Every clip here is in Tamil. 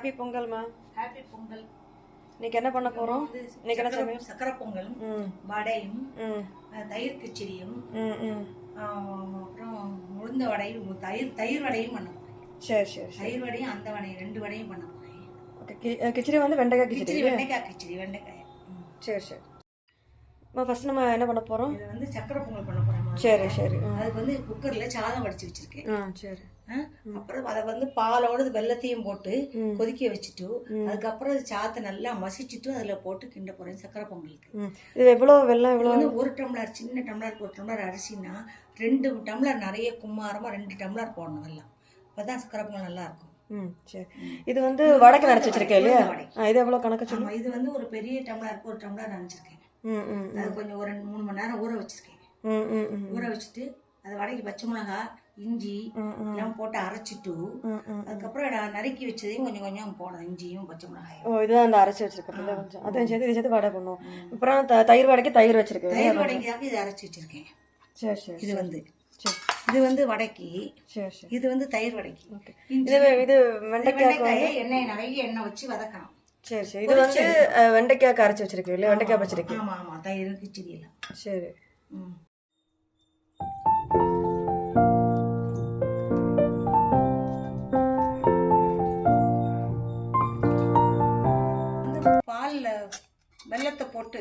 ஹாப்பி பொங்கல்மா. ஹாப்பி பொங்கல். இன்னைக்கு என்ன பண்ண போறோம்? இன்னைக்கு என்ன சமையல்? சக்கரை பொங்கலும் வடையும் தயிர் கிச்சடியும் அப்புறம் உளுந்த வடையும் தயிர் வடையும் பண்ண போறேன். சரி சரி. தயிர் வடையும் அந்த வடையும் 2 வடையும் பண்ண போறேன். ஓகே. கிச்சடி வந்து வெண்டைக்காய் கிச்சடி. வெண்டைக்காய். சரி சரி. ஃபர்ஸ்ட் நம்ம என்ன பண்ண போறோம்? இது வந்து சக்கரை பொங்கல் பண்ண போறோம். சரி சரி. அதுக்கு வந்து குக்கர்ல சாதம் வடிச்சு வச்சிருக்கேன். சரி. அப்புறம் அதை வந்து பாலோட வெள்ளத்தையும் போட்டு கொதிக்க வச்சுட்டு அதுக்கப்புறம் சாதத்தை நல்லா மசிச்சுட்டு அதுல போட்டு கிண்ட போறேன் சக்கரை பொங்கலுக்கு. இது எவ்வளவு வெல்லம்? எவ்வளவு? 1 டம்ளர் சின்ன டம்ளருக்கு 1 டம்ளர் அரிசினா 2 டம்ளர் நிறைய கும்மாரமா 2 டம்ளர் போடணும் வெல்லம். அப்பதான் சக்கரை பொங்கல் நல்லா இருக்கும். சரி. இது வந்து வடக்கு நினைச்சு வச்சிருக்கேன் இல்லையா? இது எவ்வளவு கணக்கு சொல்லுங்க? இது வந்து ஒரு பெரிய டம்ளருக்கு 1 டம்ளர் நினைச்சிருக்கேன். அது கொஞ்சம் ஒரு 3 மணி நேரம் ஊற வச்சிருக்கேன். ஊற வச்சுட்டு அது வடைக்கு பச்சை மிளகாய் இஞ்சி எல்லாம் போட்டு அரைச்சிட்டு அதுக்கப்புறம் நறுக்கி வச்சதையும் கொஞ்சம் கொஞ்சம் போடணும். இஞ்சியும் பச்சை மிளகாயும். இதுதான் அந்த அரைச்சி வச்சிருக்கேன். கொஞ்சம் அதையும் சேர்த்து இதை சேர்த்து வடை பண்ணுவோம். அப்புறம் தயிர் வடைக்கு தயிர் வச்சிருக்கேன். தயிர் வடைக்கு இதை அரைச்சி வச்சிருக்கேன். சரி சரி. இது வந்து இது வந்து வடைக்கு. சரி சரி. இது வந்து தயிர் வடைக்கு. இது வெண்டைக்காய் எண்ணெய் வச்சு வதக்கணும். சரி சரி. இது வந்து வெண்டைக்காய் அரைச்சி வச்சிருக்கேன் இல்லையா? வெண்டைக்காய் பச்சடிக்கு. ஆமா ஆமா. தயிர் கிச்சடி எல்லாம். சரி. பால்ல வெல்லத்தை போட்டு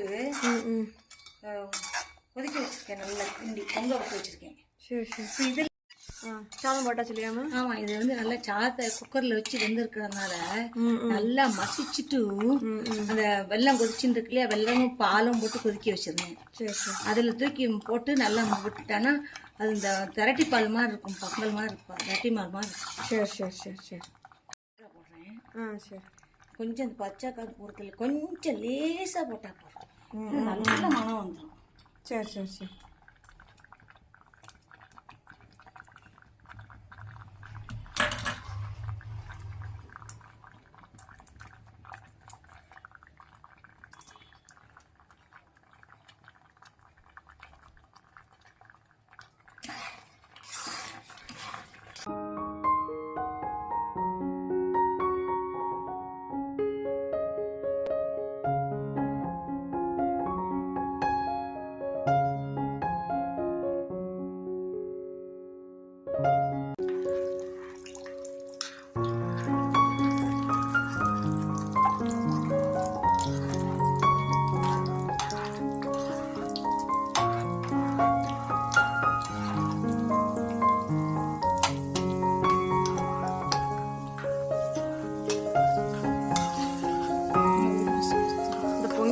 கொதிக்க வச்சிருக்கேன். நல்லா கிண்டி பொங்க விட்டு வச்சிருக்கேன். சரி சரி. இது சாதம் போட்டா சொல்லியாம? ஆமா. இது வந்து நல்லா சாதத்தை குக்கர்ல வச்சு வெந்திருக்கிறதுனால நல்லா மசிச்சுட்டு அந்த வெல்லம் கொதிச்சுட்டு இருக்கு இல்லையா, வெல்லமும் பாலும் போட்டு கொதிக்க வச்சிருந்தேன். சரி சரி. அதுல தூக்கி போட்டு நல்லா விட்டுட்டானா அது இந்த திரட்டி பால் மாதிரி இருக்கும். பொங்கல் மாதிரி இருக்கும். திரட்டி பால் மாதிரி இருக்கும். சரி சரி சரி சரி. போடுறேன். சரி. கொஞ்சம் இந்த பச்சை பொருட்கள் கொஞ்சம் லேசா போட்டா போதும். நல்ல மனம் வந்துடும். சரி சரி சரி.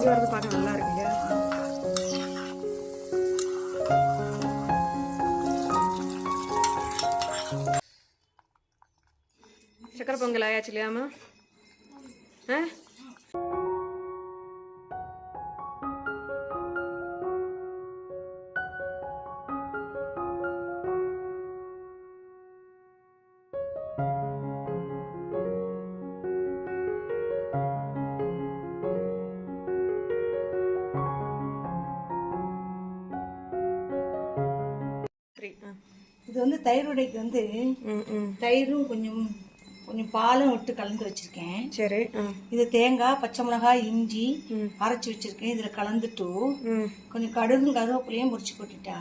வரது பார்க்க நல்லா இருக்குங்க. சக்கரை பொங்கல் ஆயாச்சு இல்லையாமா? இது வந்து தயிர் வடைக்கு வந்து தயிரும் கொஞ்சம் பாலும் விட்டு கலந்து வச்சிருக்கேன். சரி. இது தேங்காய் பச்சை மிளகாய் இஞ்சி அரைச்சி வச்சிருக்கேன். இதுல கலந்துட்டு கொஞ்சம் கடுகும் கருவேப்பிலையும் முறிச்சு கொட்டிட்டா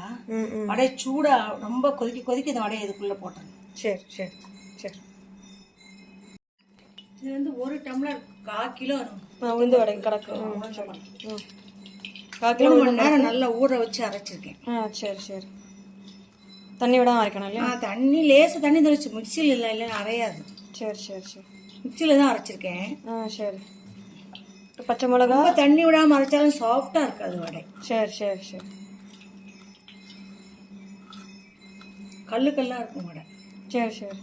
வடை சூடா ரொம்ப கொதிக்க இந்த வடையை இதுக்குள்ள போட்டேன். சரி சரி சரி. இது வந்து 1 டம்ளர் 1/4 கிலோ உளுந்து வடை கிடக்கு. 3 மணி நேரம் நல்லா ஊற வச்சு அரைச்சிருக்கேன். சரி சரி. தண்ணி விட அரைக்கணும் இல்லையா? தண்ணி லேசா தண்ணி தெளிச்சு மிக்சியில் இல்லை அரையாது. சரி சரி சரி. மிக்சியில தான் அரைச்சிருக்கேன். சரி. பச்சை மிளகா தண்ணி விடாம அரைச்சாலும் சாஃப்டா இருக்காது வடை. சரி சரி சரி. கல்லா இருக்கும் வடை. சரி சரி.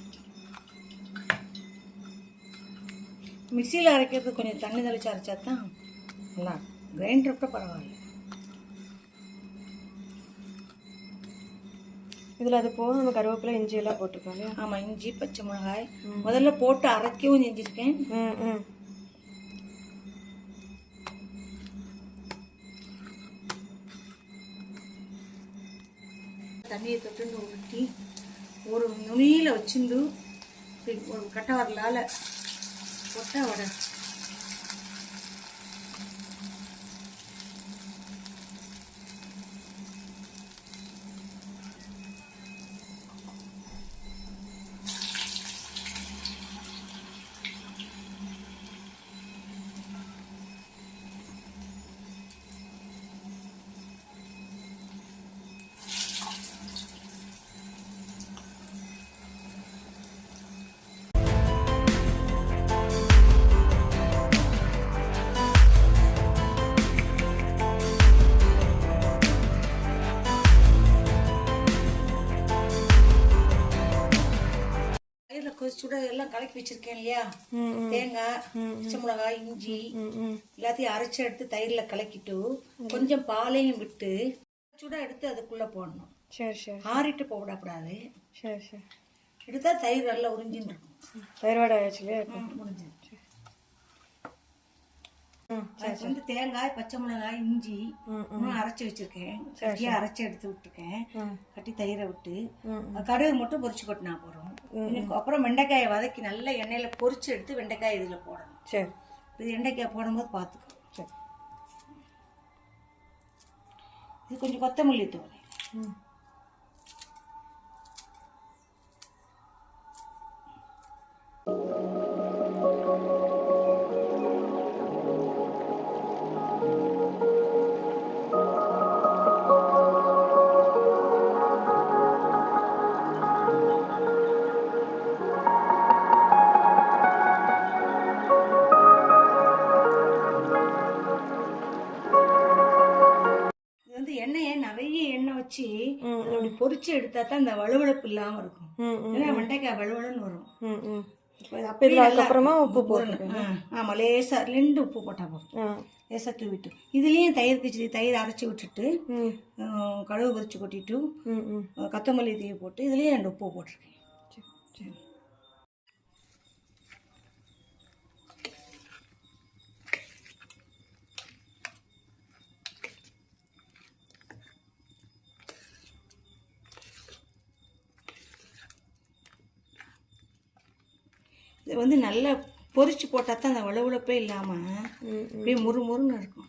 மிக்சியில் அரைக்கிறது கொஞ்சம் தண்ணி தெளிச்சு அரைச்சா தான் நல்லா இருக்கும். கிரைண்டர் கூட பரவாயில்ல. இதில் அது போக நம்ம கருவேப்பிலை இஞ்சி எல்லாம் போட்டுருக்கோம் இல்லையா? ஆமாம். இஞ்சி பச்சை மிளகாய் முதல்ல போட்டு அரைக்கவும் செஞ்சுருக்கேன். தண்ணியை தொட்டு உருட்டி ஒரு நுனியில் வச்சுட்டு ஒரு கட்டை வரலால் போட்டால் வடை. தயிரில் கொதிச்சுட எல்லாம் கலக்கி வச்சிருக்கேன் இல்லையா, தேங்காய், பச்சை மிளகாய், இஞ்சி எல்லாத்தையும் அரைச்சி எடுத்து தயிரில் கலக்கிட்டு கொஞ்சம் பாலையும் விட்டு சுட எடுத்து அதுக்குள்ளே போடணும். சரி சரி ஆறிட்டு போடக்கூடாது. சரி சரி. எடுத்தா தயிர் நல்லா உறிஞ்சின்னு இருக்கும். தயிர் வடை ஆயிடுச்சு இல்லையா? முடிஞ்சு. வந்து தேங்காய், பச்சை மிளகாய், இஞ்சி அரைச்சி வச்சிருக்கேன். கட்டியா அரைச்சி எடுத்து விட்டுருக்கேன். கட்டி தயிரை விட்டு கடுகு மட்டும் பொரிச்சு கொட்டினா போறோம். அப்புறம் வெண்டைக்காயை வதக்கி நல்லா எண்ணெயில பொரிச்சு எடுத்து வெண்டைக்காய் இதுல போடணும். சரி. இது வெண்டைக்காய் போடும்போது பார்த்துக்கோ. சரி. இது கொஞ்சம் கொத்தமல்லி தூள். எண்ணெயை நிறைய எண்ணெய் வச்சு அப்படி பொரிச்சு எடுத்தா தான் இந்த வலுவழுப்பு இல்லாம இருக்கும். ஏன்னா வெண்டைக்காய் வலுவலுன்னு வரும். அதுக்கப்புறமா உப்பு போடணும். ஆமா, லேசா 2 உப்பு போட்டா போதும். லேசா தூவிட்டு இதுலயும் தயிர் கிச்சடி தயிர் அரைச்சி விட்டுட்டு கடுகு பொரிச்சு கொட்டிட்டு கொத்தமல்லி தூவி போட்டு இதுலயும் 2 உப்பு போட்டிருக்கேன். இது வந்து நல்லா பொரிச்சு போட்டால் தான் அந்த வலுவழுப்பே இல்லாமல் அப்படியே முறுமுறுன்னு இருக்கும்.